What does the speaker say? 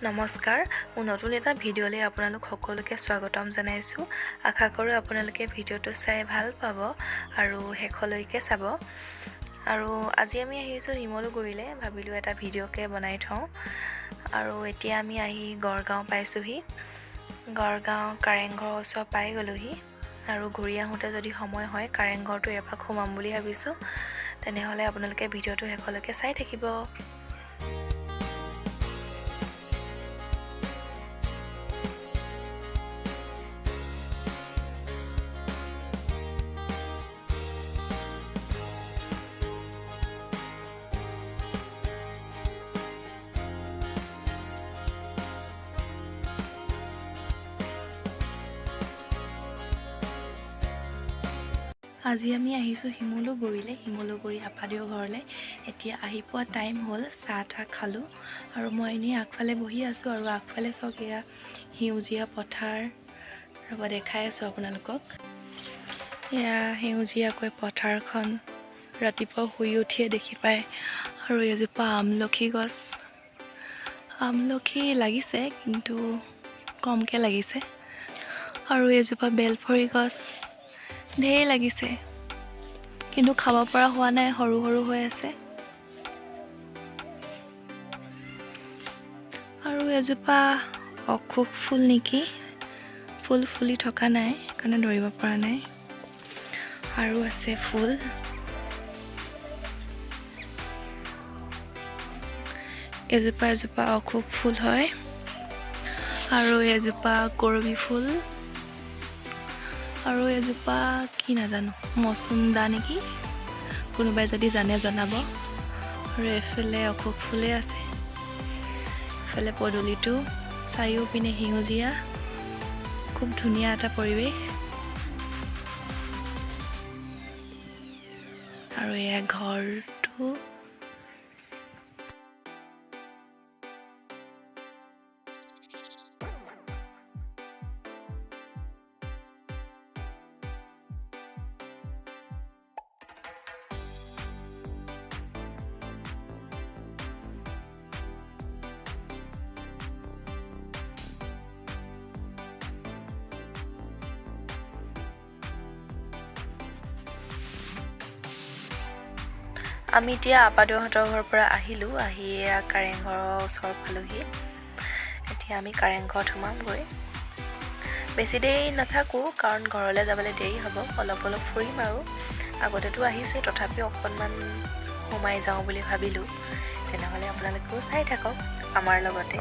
নমস্কাৰ মোৰ নতুন এটা ভিডিঅ'লৈ আপোনালোক সকলোকে স্বাগতম জনাইছো আশা কৰো আপোনালোকে ভিডিঅ'টো চাই ভাল পাব আৰু শেষলৈকে চাব আৰু আজি আমি আহিছো হিমলুগুৰিলে ভাবিলো এটা ভিডিঅ'কে বনাই থওঁ আৰু এতিয়া আমি আহি গড়গাঁও পাইছোহি গড়গাঁও কাৰেংঘৰ ওচৰ পাই গলোহি আৰু ঘূৰি আহোঁতে যদি সময় হয় কাৰেংঘৰটো এপাক সোমাম বুলি ভাবিছো তেনেহলে আপোনালোকে ভিডিঅ'টো শেষলৈকে চাই থাকিব আজি আমি আহিছো হিমলুগুৰি আপাদেউ ঘৰলে এতিয়া আহি পোৱা টাইম হ'ল চাহ খালো আৰু মই এনেই আগফালে বহি আছো আৰু আগফালে চক এয়া হিউজিয়া পথাৰ ৰব দেখাই আছো আপোনালোকক এয়া হিউজিয়াকৈ পথাৰখন ৰাতিপুৱা শুই উঠিয়ে দেখি পায় আৰু এজোপা আমলখি লাগিছে কিন্তু কমকে লাগিছে আৰু এজোপা বেলফৰি গছ ঢেৰ লাগিছে কিন্তু খাব পৰা হোৱা নাই সৰু হৈ আছে আৰু এজোপা অখোক ফুল নেকি ফুল ফুলি থকা নাই কাৰণে ধৰিব পৰা নাই আৰু আছে ফুল এজোপা অখোক ফুল হয় আৰু এজোপা কৰবি ফুল আৰু এজোপা কি নাজানো মচুন্দা নেকি কোনোবাই যদি জানে জনাব আৰু এফালে অখোক ফুলে আছে এফালে পদুলিটো চাৰিওপিনে হিউজিয়া খুব ধুনীয়া এটা পৰিৱেশ আৰু এয়া ঘৰটো আমি এতিয়া আপাদেউহঁতৰ ঘৰৰ পৰা আহিলো আহি কাৰেংঘৰৰ ওচৰ পালোহি এতিয়া আমি কাৰেংঘৰত সোমামগৈ বেছি দেৰি নাথাকো কাৰণ ঘৰলৈ যাবলৈ দেৰি হ'ব অলপ ফুৰিম আৰু আগতেতো আহিছো তথাপিও অকণমান সোমাই যাওঁ বুলি ভাবিলো তেনেহ'লে আপোনালোকেও চাই থাকক আমাৰ লগতে